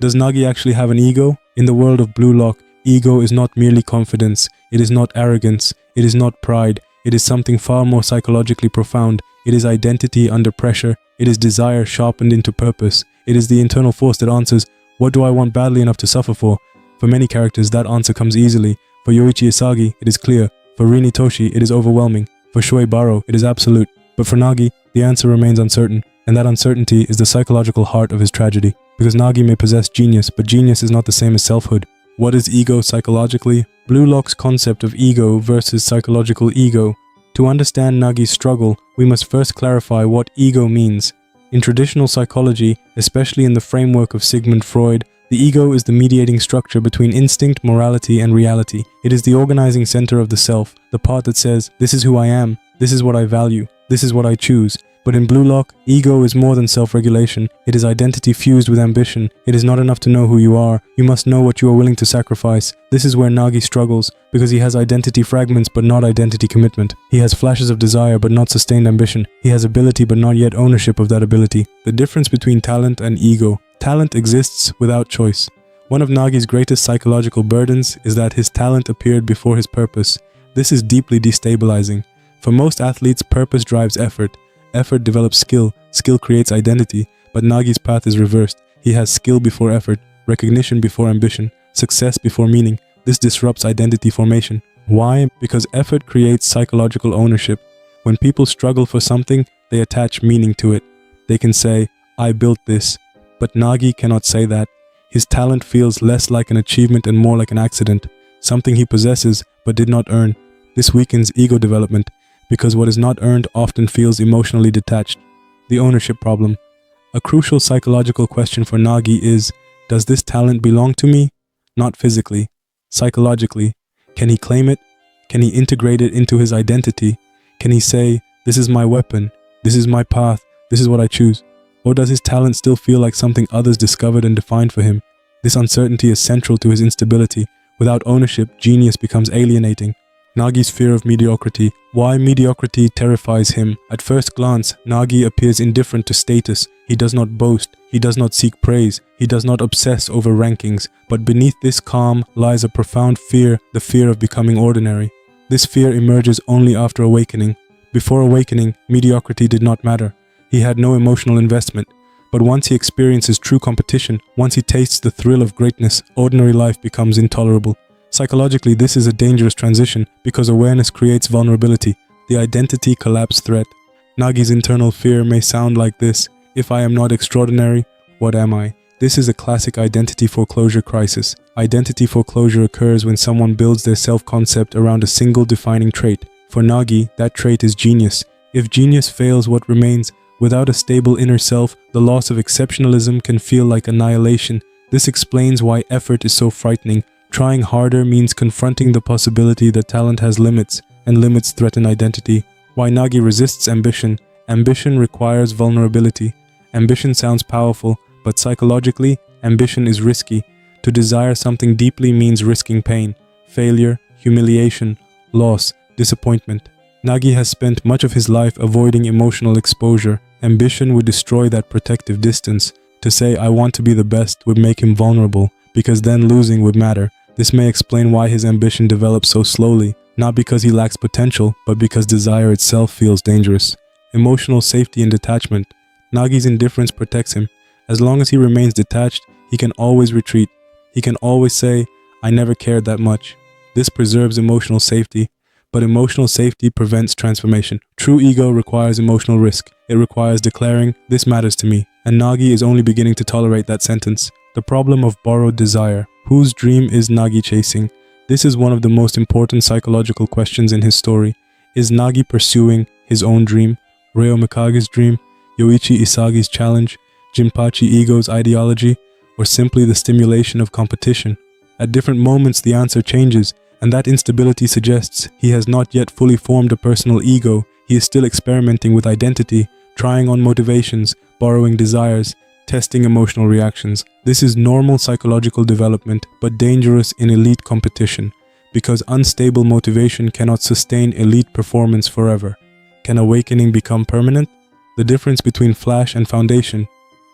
Does Nagi actually have an ego? In the world of Blue Lock, ego is not merely confidence, it is not arrogance, it is not pride, it is something far more psychologically profound. It is identity under pressure, it is desire sharpened into purpose, it is the internal force that answers, what do I want badly enough to suffer for? For many characters, that answer comes easily. For Yoichi Isagi, it is clear. For Rini Toshi, it is overwhelming. For Shuei Baro, it is absolute. But for Nagi, the answer remains uncertain, and that uncertainty is the psychological heart of his tragedy. Because Nagi may possess genius, but genius is not the same as selfhood. What is ego psychologically? Blue Lock's concept of ego versus psychological ego. To understand Nagi's struggle, we must first clarify what ego means. In traditional psychology, especially in the framework of Sigmund Freud, the ego is the mediating structure between instinct, morality, and reality. It is the organizing center of the self, the part that says, this is who I am, this is what I value, this is what I choose. But in Blue Lock, ego is more than self-regulation. It is identity fused with ambition. It is not enough to know who you are. You must know what you are willing to sacrifice. This is where Nagi struggles, because he has identity fragments but not identity commitment. He has flashes of desire but not sustained ambition. He has ability but not yet ownership of that ability. The difference between talent and ego. Talent exists without choice. One of Nagi's greatest psychological burdens is that his talent appeared before his purpose. This is deeply destabilizing. For most athletes, purpose drives effort. Effort develops skill, skill creates identity, but Nagi's path is reversed. He has skill before effort, recognition before ambition, success before meaning. This disrupts identity formation. Why? Because effort creates psychological ownership. When people struggle for something, they attach meaning to it. They can say, I built this. But Nagi cannot say that. His talent feels less like an achievement and more like an accident, something he possesses but did not earn. This weakens ego development, because what is not earned often feels emotionally detached. The ownership problem. A crucial psychological question for Nagi is, does this talent belong to me? Not physically. Psychologically. Can he claim it? Can he integrate it into his identity? Can he say, this is my weapon, this is my path, this is what I choose? Or does his talent still feel like something others discovered and defined for him? This uncertainty is central to his instability. Without ownership, genius becomes alienating. Nagi's fear of mediocrity. Why mediocrity terrifies him. At first glance, Nagi appears indifferent to status. He does not boast. He does not seek praise. He does not obsess over rankings. But beneath this calm lies a profound fear, the fear of becoming ordinary. This fear emerges only after awakening. Before awakening, mediocrity did not matter. He had no emotional investment. But once he experiences true competition, once he tastes the thrill of greatness, ordinary life becomes intolerable. Psychologically, this is a dangerous transition because awareness creates vulnerability, the identity collapse threat. Nagi's internal fear may sound like this: if I am not extraordinary, what am I? This is a classic identity foreclosure crisis. Identity foreclosure occurs when someone builds their self-concept around a single defining trait. For Nagi, that trait is genius. If genius fails, what remains? Without a stable inner self, the loss of exceptionalism can feel like annihilation. This explains why effort is so frightening. Trying harder means confronting the possibility that talent has limits, and limits threaten identity. Why Nagi resists ambition. Ambition requires vulnerability. Ambition sounds powerful, but psychologically, ambition is risky. To desire something deeply means risking pain, failure, humiliation, loss, disappointment. Nagi has spent much of his life avoiding emotional exposure. Ambition would destroy that protective distance. To say, I want to be the best, would make him vulnerable, because then losing would matter. This may explain why his ambition develops so slowly, not because he lacks potential, but because desire itself feels dangerous. Emotional safety and detachment. Nagi's indifference protects him. As long as he remains detached, he can always retreat. He can always say, I never cared that much. This preserves emotional safety, but emotional safety prevents transformation. True ego requires emotional risk. It requires declaring, this matters to me. And Nagi is only beginning to tolerate that sentence. The problem of borrowed desire. Whose dream is Nagi chasing? This is one of the most important psychological questions in his story. Is Nagi pursuing his own dream? Reo Mikage's dream? Yoichi Isagi's challenge? Jinpachi Ego's ideology? Or simply the stimulation of competition? At different moments the answer changes, and that instability suggests he has not yet fully formed a personal ego. He is still experimenting with identity, trying on motivations, borrowing desires, testing emotional reactions. This is normal psychological development, but dangerous in elite competition, because unstable motivation cannot sustain elite performance forever. Can awakening become permanent? The difference between flash and foundation.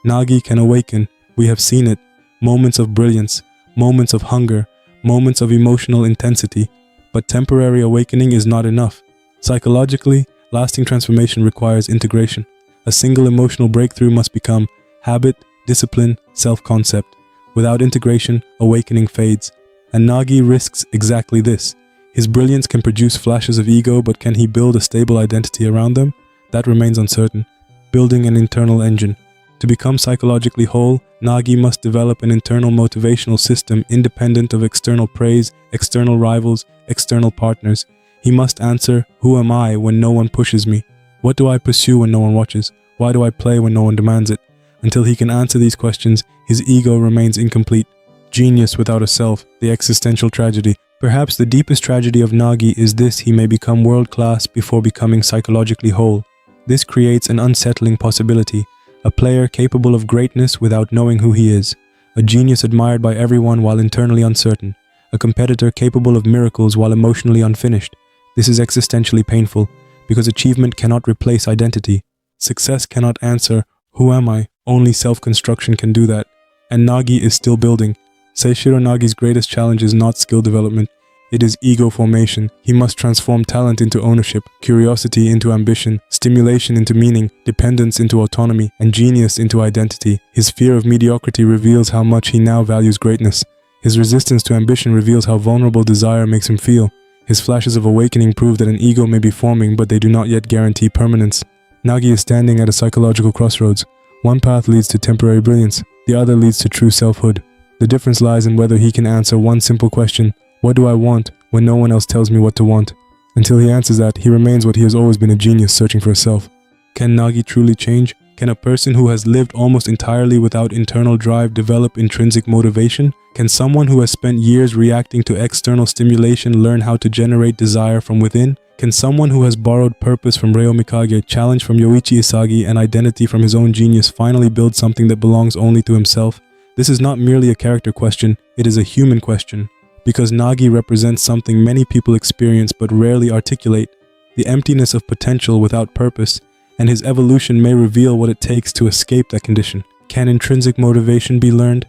Nagi can awaken, we have seen it, moments of brilliance, moments of hunger, moments of emotional intensity. But temporary awakening is not enough. Psychologically, lasting transformation requires integration. A single emotional breakthrough must become habit, discipline, self-concept. Without integration, awakening fades. And Nagi risks exactly this. His brilliance can produce flashes of ego, but can he build a stable identity around them? That remains uncertain. Building an internal engine. To become psychologically whole, Nagi must develop an internal motivational system independent of external praise, external rivals, external partners. He must answer, who am I when no one pushes me? What do I pursue when no one watches? Why do I play when no one demands it? Until he can answer these questions, his ego remains incomplete. Genius without a self, the existential tragedy. Perhaps the deepest tragedy of Nagi is this: he may become world-class before becoming psychologically whole. This creates an unsettling possibility. A player capable of greatness without knowing who he is. A genius admired by everyone while internally uncertain. A competitor capable of miracles while emotionally unfinished. This is existentially painful, because achievement cannot replace identity. Success cannot answer, who am I? Only self-construction can do that. And Nagi is still building. Seishirō Nagi's greatest challenge is not skill development. It is ego formation. He must transform talent into ownership, curiosity into ambition, stimulation into meaning, dependence into autonomy, and genius into identity. His fear of mediocrity reveals how much he now values greatness. His resistance to ambition reveals how vulnerable desire makes him feel. His flashes of awakening prove that an ego may be forming, but they do not yet guarantee permanence. Nagi is standing at a psychological crossroads. One path leads to temporary brilliance, the other leads to true selfhood. The difference lies in whether he can answer one simple question: what do I want, when no one else tells me what to want? Until he answers that, he remains what he has always been, a genius searching for a self. Can Nagi truly change? Can a person who has lived almost entirely without internal drive develop intrinsic motivation? Can someone who has spent years reacting to external stimulation learn how to generate desire from within? Can someone who has borrowed purpose from Reo Mikage, challenge from Yoichi Isagi, and identity from his own genius finally build something that belongs only to himself? This is not merely a character question, it is a human question. Because Nagi represents something many people experience but rarely articulate, the emptiness of potential without purpose, and his evolution may reveal what it takes to escape that condition. Can intrinsic motivation be learned?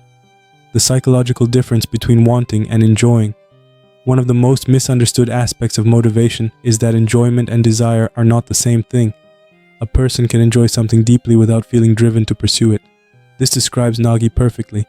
The psychological difference between wanting and enjoying. One of the most misunderstood aspects of motivation is that enjoyment and desire are not the same thing. A person can enjoy something deeply without feeling driven to pursue it. This describes Nagi perfectly.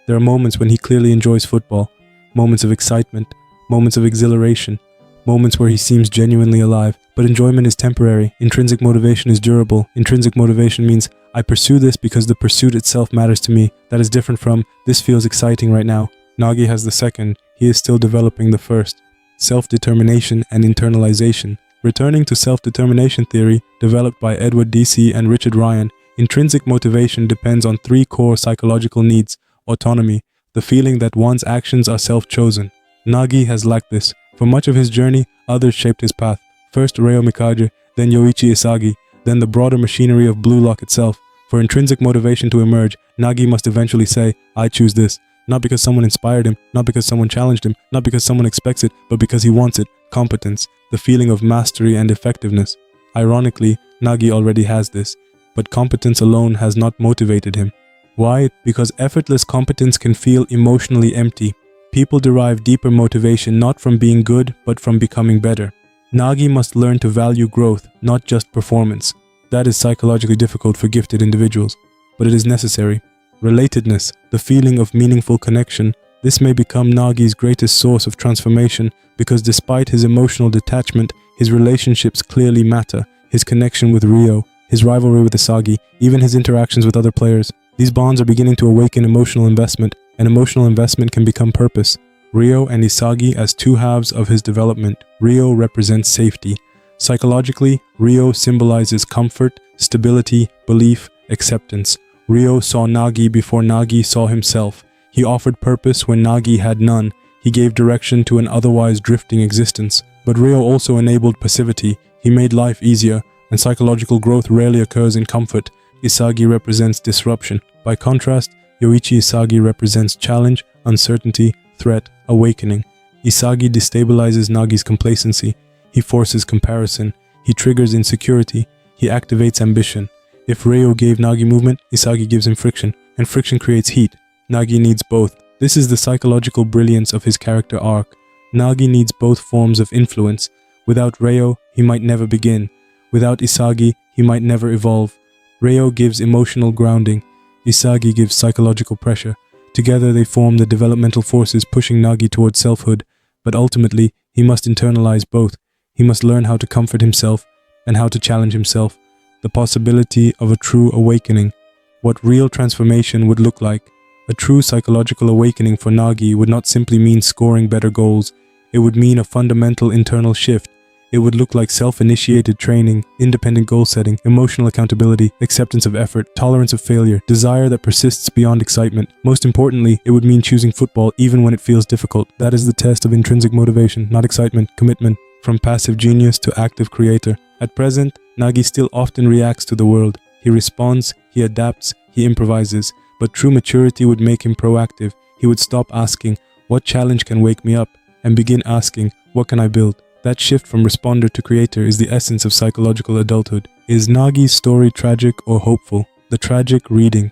There are moments when he clearly enjoys football, moments of excitement, moments of exhilaration, moments where he seems genuinely alive. But enjoyment is temporary. Intrinsic motivation is durable. Intrinsic motivation means I pursue this because the pursuit itself matters to me. That is different from this feels exciting right now. Nagi has the second. He is still developing the first. Self-determination and internalization. Returning to self-determination theory developed by Edward D.C. and Richard Ryan, intrinsic motivation depends on three core psychological needs: autonomy, the feeling that one's actions are self-chosen. Nagi has lacked this. For much of his journey, others shaped his path. First Reo Mikage, then Yoichi Isagi, then the broader machinery of Blue Lock itself. For intrinsic motivation to emerge, Nagi must eventually say, I choose this. Not because someone inspired him, not because someone challenged him, not because someone expects it, but because he wants it. Competence, the feeling of mastery and effectiveness. Ironically, Nagi already has this, but competence alone has not motivated him. Why? Because effortless competence can feel emotionally empty. People derive deeper motivation not from being good, but from becoming better. Nagi must learn to value growth, not just performance. That is psychologically difficult for gifted individuals, but it is necessary. Relatedness, the feeling of meaningful connection. This may become Nagi's greatest source of transformation because despite his emotional detachment, his relationships clearly matter. His connection with Ryo, his rivalry with Isagi, even his interactions with other players. These bonds are beginning to awaken emotional investment, and emotional investment can become purpose. Ryo and Isagi as two halves of his development. Ryo represents safety. Psychologically, Ryo symbolizes comfort, stability, belief, acceptance. Ryo saw Nagi before Nagi saw himself. He offered purpose when Nagi had none. He gave direction to an otherwise drifting existence. But Ryo also enabled passivity. He made life easier, and psychological growth rarely occurs in comfort. Isagi represents disruption. By contrast, Yoichi Isagi represents challenge, uncertainty, threat, awakening. Isagi destabilizes Nagi's complacency. He forces comparison. He triggers insecurity. He activates ambition. If Ryo gave Nagi movement, Isagi gives him friction, and friction creates heat. Nagi needs both. This is the psychological brilliance of his character arc. Nagi needs both forms of influence. Without Reo, he might never begin. Without Isagi, he might never evolve. Reo gives emotional grounding. Isagi gives psychological pressure. Together they form the developmental forces pushing Nagi towards selfhood. But ultimately, he must internalize both. He must learn how to comfort himself and how to challenge himself. The possibility of a true awakening. What real transformation would look like. A true psychological awakening for Nagi would not simply mean scoring better goals. It would mean a fundamental internal shift. It would look like self-initiated training, independent goal setting, emotional accountability, acceptance of effort, tolerance of failure, desire that persists beyond excitement. Most importantly, it would mean choosing football even when it feels difficult. That is the test of intrinsic motivation, not excitement, commitment. From passive genius to active creator. At present, Nagi still often reacts to the world. He responds, he adapts, he improvises. But true maturity would make him proactive. He would stop asking, what challenge can wake me up? And begin asking, what can I build? That shift from responder to creator is the essence of psychological adulthood. Is Nagi's story tragic or hopeful? The tragic reading.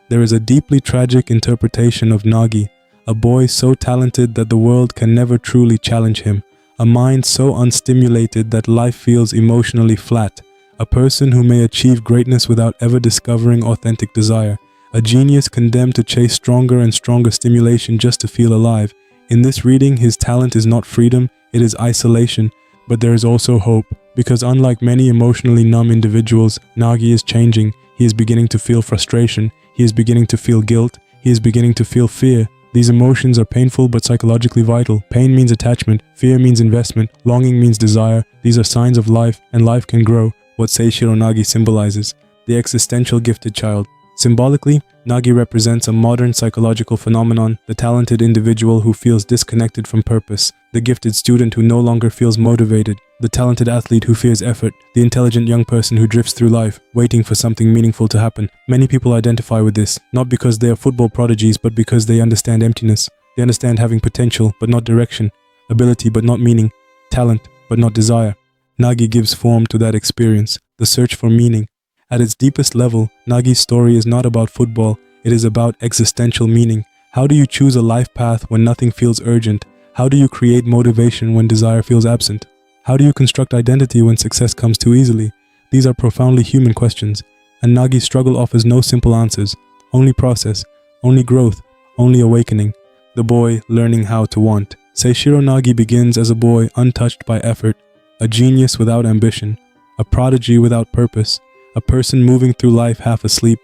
There is a deeply tragic interpretation of Nagi, a boy so talented that the world can never truly challenge him, a mind so unstimulated that life feels emotionally flat, a person who may achieve greatness without ever discovering authentic desire. A genius condemned to chase stronger and stronger stimulation just to feel alive. In this reading, his talent is not freedom, it is isolation. But there is also hope, because unlike many emotionally numb individuals, Nagi is changing. He is beginning to feel frustration. He is beginning to feel guilt. He is beginning to feel fear. These emotions are painful but psychologically vital. Pain means attachment. Fear means investment. Longing means desire. These are signs of life, and life can grow. What Seishirō Nagi symbolizes. The existential gifted child. Symbolically, Nagi represents a modern psychological phenomenon, the talented individual who feels disconnected from purpose, the gifted student who no longer feels motivated, the talented athlete who fears effort, the intelligent young person who drifts through life, waiting for something meaningful to happen. Many people identify with this, not because they are football prodigies, but because they understand emptiness. They understand having potential, but not direction, ability, but not meaning, talent, but not desire. Nagi gives form to that experience, the search for meaning. At its deepest level, Nagi's story is not about football, it is about existential meaning. How do you choose a life path when nothing feels urgent? How do you create motivation when desire feels absent? How do you construct identity when success comes too easily? These are profoundly human questions, and Nagi's struggle offers no simple answers. Only process, only growth, only awakening. The boy learning how to want. Seishirō Nagi begins as a boy untouched by effort, a genius without ambition, a prodigy without purpose, a person moving through life half asleep.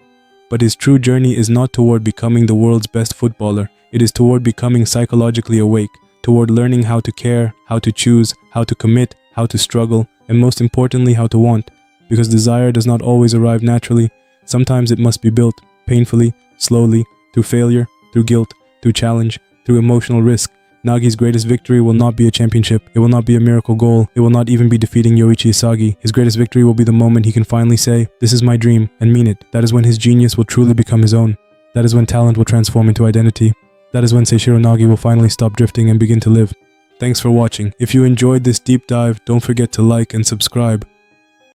But his true journey is not toward becoming the world's best footballer. It is toward becoming psychologically awake, toward learning how to care, how to choose, how to commit, how to struggle, and most importantly, how to want. Because desire does not always arrive naturally. Sometimes it must be built, painfully, slowly, through failure, through guilt, through challenge, through emotional risk. Nagi's greatest victory will not be a championship. It will not be a miracle goal. It will not even be defeating Yoichi Isagi. His greatest victory will be the moment he can finally say, "This is my dream," and mean it. That is when his genius will truly become his own. That is when talent will transform into identity. That is when Seishirō Nagi will finally stop drifting and begin to live. Thanks for watching. If you enjoyed this deep dive, don't forget to like and subscribe.